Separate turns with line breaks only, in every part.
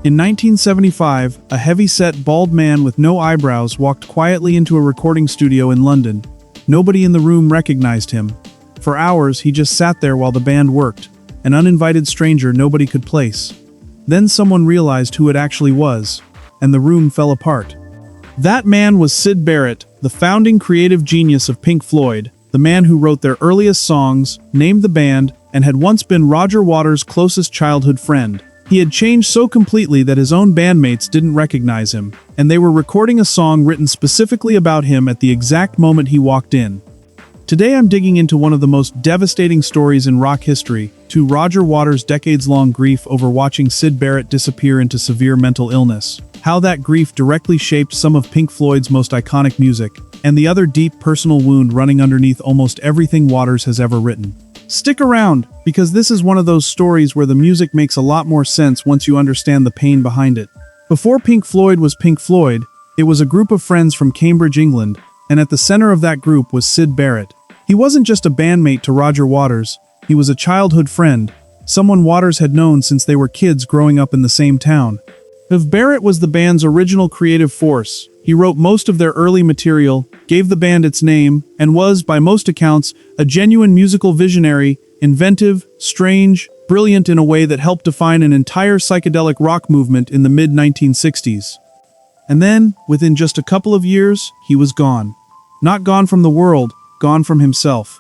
In 1975, a heavy-set, bald man with no eyebrows walked quietly into a recording studio in London. Nobody in the room recognized him. For hours, he just sat there while the band worked, an uninvited stranger nobody could place. Then someone realized who it actually was, and the room fell apart. That man was Syd Barrett, the founding creative genius of Pink Floyd, the man who wrote their earliest songs, named the band, and had once been Roger Waters' closest childhood friend. He had changed so completely that his own bandmates didn't recognize him, and they were recording a song written specifically about him at the exact moment he walked in. Today I'm digging into one of the most devastating stories in rock history, to Roger Waters' decades-long grief over watching Syd Barrett disappear into severe mental illness, how that grief directly shaped some of Pink Floyd's most iconic music, and the other deep personal wound running underneath almost everything Waters has ever written. Stick around, because this is one of those stories where the music makes a lot more sense once you understand the pain behind it. Before Pink Floyd was Pink Floyd, it was a group of friends from Cambridge, England, and at the center of that group was Syd Barrett. He wasn't just a bandmate to Roger Waters, he was a childhood friend, someone Waters had known since they were kids growing up in the same town. Barrett was the band's original creative force. He wrote most of their early material, gave the band its name, and was, by most accounts, a genuine musical visionary, inventive, strange, brilliant in a way that helped define an entire psychedelic rock movement in the mid-1960s. And then, within just a couple of years, he was gone. Not gone from the world, gone from himself.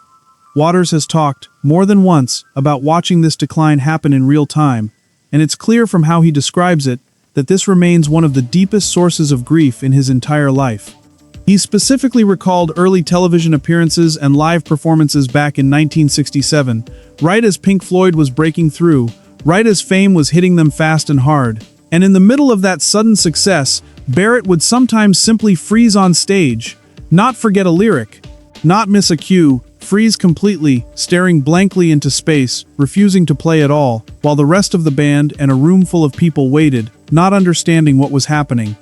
Waters has talked, more than once, about watching this decline happen in real time, and it's clear from how he describes it that this remains one of the deepest sources of grief in his entire life. He specifically recalled early television appearances and live performances back in 1967, right as Pink Floyd was breaking through, right as fame was hitting them fast and hard. And in the middle of that sudden success, Barrett would sometimes simply freeze on stage, not forget a lyric, not miss a cue, freeze completely, staring blankly into space, refusing to play at all, while the rest of the band and a room full of people waited, not understanding what was happening.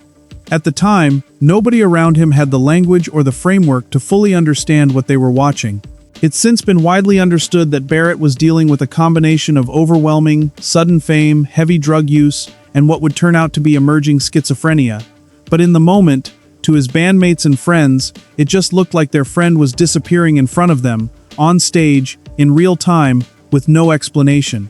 At the time, nobody around him had the language or the framework to fully understand what they were watching. It's since been widely understood that Barrett was dealing with a combination of overwhelming, sudden fame, heavy drug use, and what would turn out to be emerging schizophrenia. But in the moment, to his bandmates and friends, it just looked like their friend was disappearing in front of them, on stage, in real time, with no explanation.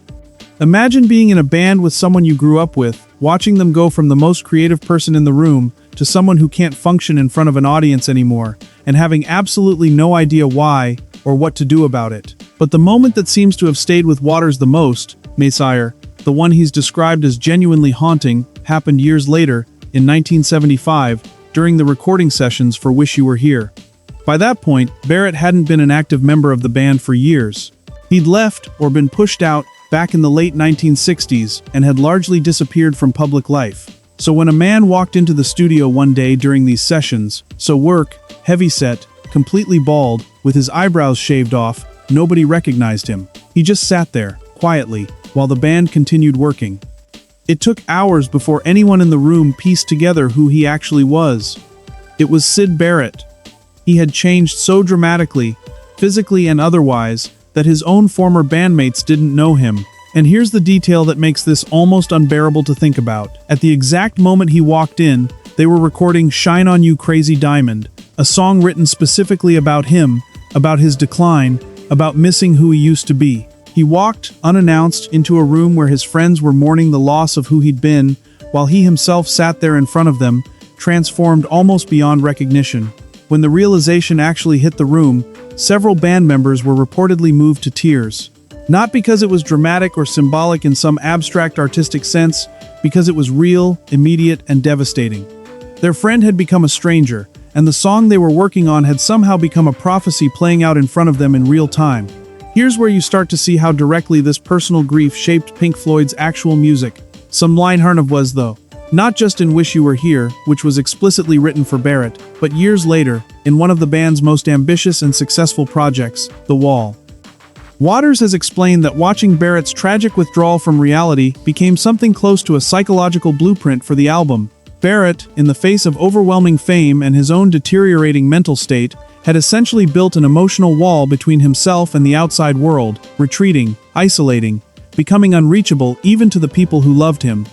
Imagine being in a band with someone you grew up with, watching them go from the most creative person in the room to someone who can't function in front of an audience anymore, and having absolutely no idea why or what to do about it. But the moment that seems to have stayed with Waters the most, Messiah, the one he's described as genuinely haunting, happened years later, in 1975, during the recording sessions for Wish You Were Here. By that point, Barrett hadn't been an active member of the band for years. He'd left, or been pushed out, back in the late 1960s, and had largely disappeared from public life. So when a man walked into the studio one day during these sessions, heavyset, completely bald, with his eyebrows shaved off, nobody recognized him. He just sat there, quietly, while the band continued working. It took hours before anyone in the room pieced together who he actually was. It was Syd Barrett. He had changed so dramatically, physically and otherwise, that his own former bandmates didn't know him. And here's the detail that makes this almost unbearable to think about. At the exact moment he walked in, they were recording Shine On You Crazy Diamond, a song written specifically about him, about his decline, about missing who he used to be. He walked, unannounced, into a room where his friends were mourning the loss of who he'd been, while he himself sat there in front of them, transformed almost beyond recognition. When the realization actually hit the room, several band members were reportedly moved to tears. Not because it was dramatic or symbolic in some abstract artistic sense, because it was real, immediate, and devastating. Their friend had become a stranger, and the song they were working on had somehow become a prophecy playing out in front of them in real time. Here's where you start to see how directly this personal grief shaped Pink Floyd's actual music. Some Lineharnov was, though. Not just in Wish You Were Here, which was explicitly written for Barrett, but years later, in one of the band's most ambitious and successful projects, The Wall. Waters has explained that watching Barrett's tragic withdrawal from reality became something close to a psychological blueprint for the album. Barrett, in the face of overwhelming fame and his own deteriorating mental state, had essentially built an emotional wall between himself and the outside world, retreating, isolating, becoming unreachable even to the people who loved him.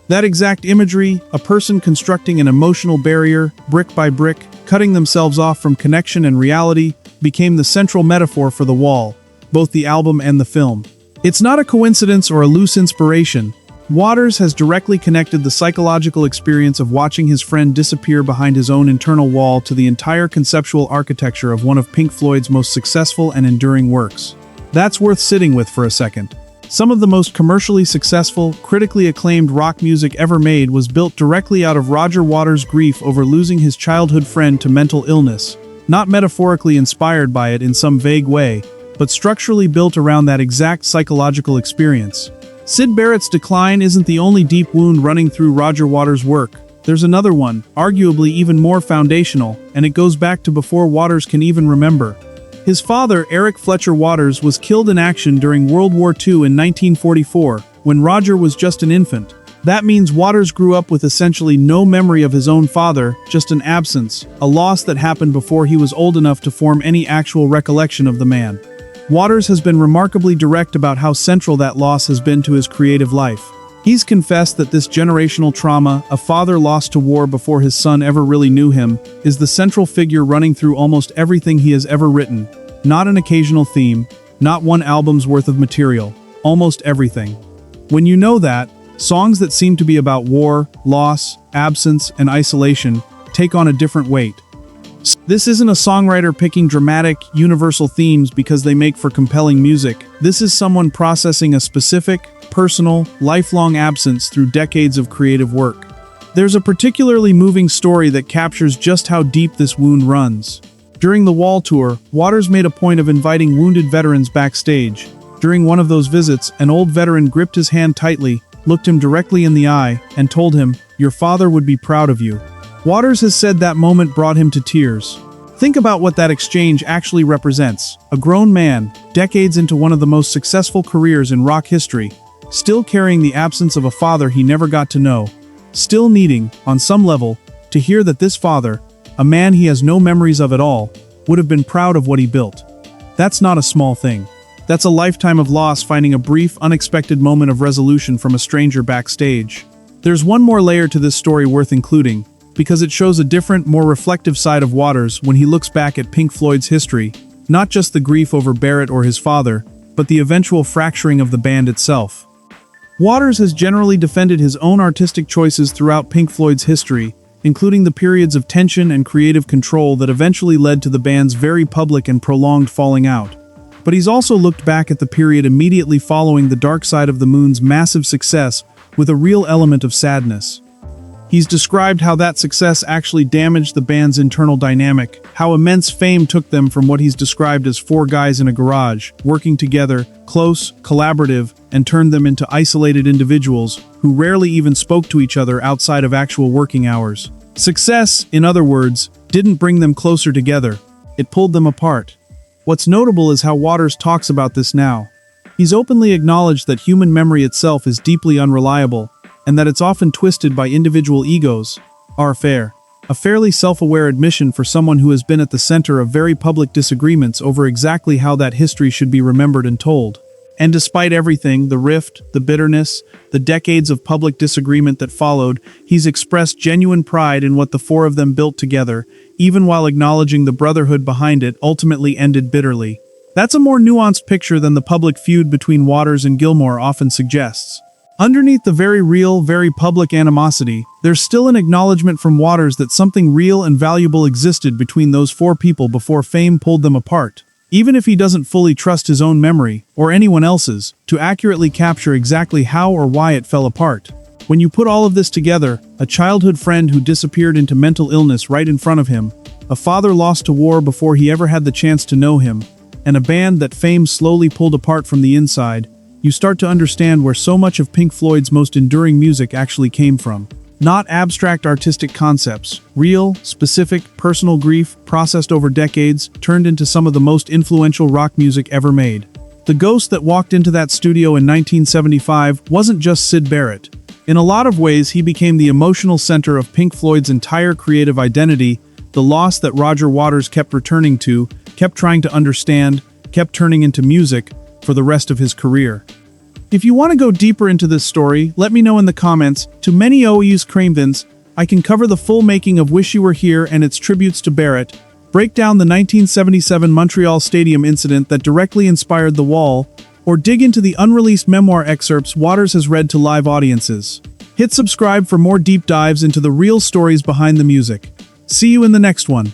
That exact imagery, a person constructing an emotional barrier, brick by brick, cutting themselves off from connection and reality, became the central metaphor for The Wall, both the album and the film. It's not a coincidence or a loose inspiration. Waters has directly connected the psychological experience of watching his friend disappear behind his own internal wall to the entire conceptual architecture of one of Pink Floyd's most successful and enduring works. That's worth sitting with for a second. Some of the most commercially successful, critically acclaimed rock music ever made was built directly out of Roger Waters' grief over losing his childhood friend to mental illness, not metaphorically inspired by it in some vague way, but structurally built around that exact psychological experience. Syd Barrett's decline isn't the only deep wound running through Roger Waters' work. There's another one, arguably even more foundational, and it goes back to before Waters can even remember. His father, Eric Fletcher Waters, was killed in action during World War II in 1944, when Roger was just an infant. That means Waters grew up with essentially no memory of his own father, just an absence, a loss that happened before he was old enough to form any actual recollection of the man. Waters has been remarkably direct about how central that loss has been to his creative life. He's confessed that this generational trauma, a father lost to war before his son ever really knew him, is the central figure running through almost everything he has ever written. Not an occasional theme, not one album's worth of material, almost everything. When you know that, songs that seem to be about war, loss, absence, and isolation take on a different weight. This isn't a songwriter picking dramatic, universal themes because they make for compelling music. This is someone processing a specific, personal, lifelong absence through decades of creative work. There's a particularly moving story that captures just how deep this wound runs. During the Wall tour, Waters made a point of inviting wounded veterans backstage. During one of those visits, an old veteran gripped his hand tightly, looked him directly in the eye, and told him, "Your father would be proud of you." Waters has said that moment brought him to tears. Think about what that exchange actually represents. A grown man, decades into one of the most successful careers in rock history, still carrying the absence of a father he never got to know, still needing, on some level, to hear that this father, a man he has no memories of at all, would have been proud of what he built. That's not a small thing. That's a lifetime of loss finding a brief, unexpected moment of resolution from a stranger backstage. There's one more layer to this story worth including, because it shows a different, more reflective side of Waters when he looks back at Pink Floyd's history, not just the grief over Barrett or his father, but the eventual fracturing of the band itself. Waters has generally defended his own artistic choices throughout Pink Floyd's history, including the periods of tension and creative control that eventually led to the band's very public and prolonged falling out. But he's also looked back at the period immediately following the Dark Side of the Moon's massive success with a real element of sadness. He's described how that success actually damaged the band's internal dynamic, how immense fame took them from what he's described as four guys in a garage, working together, close, collaborative, and turned them into isolated individuals who rarely even spoke to each other outside of actual working hours. Success, in other words, didn't bring them closer together. It pulled them apart. What's notable is how Waters talks about this now. He's openly acknowledged that human memory itself is deeply unreliable, and that it's often twisted by individual egos. A fairly self-aware admission for someone who has been at the center of very public disagreements over exactly how that history should be remembered and told. And despite everything, the rift, the bitterness, the decades of public disagreement that followed, he's expressed genuine pride in what the four of them built together, even while acknowledging the brotherhood behind it ultimately ended bitterly. That's a more nuanced picture than the public feud between Waters and Gilmour often suggests. Underneath the very real, very public animosity, there's still an acknowledgement from Waters that something real and valuable existed between those four people before fame pulled them apart. Even if he doesn't fully trust his own memory, or anyone else's, to accurately capture exactly how or why it fell apart. When you put all of this together, a childhood friend who disappeared into mental illness right in front of him, a father lost to war before he ever had the chance to know him, and a band that fame slowly pulled apart from the inside, you start to understand where so much of Pink Floyd's most enduring music actually came from. Not abstract artistic concepts, real, specific, personal grief, processed over decades, turned into some of the most influential rock music ever made. The ghost that walked into that studio in 1975 wasn't just Syd Barrett. In a lot of ways, he became the emotional center of Pink Floyd's entire creative identity, the loss that Roger Waters kept returning to, kept trying to understand, kept turning into music, for the rest of his career. If you want to go deeper into this story, let me know in the comments. To many OU's Cravens, I can cover the full making of Wish You Were Here and its tributes to Barrett, break down the 1977 Montreal Stadium incident that directly inspired The Wall, or dig into the unreleased memoir excerpts Waters has read to live audiences. Hit subscribe for more deep dives into the real stories behind the music. See you in the next one.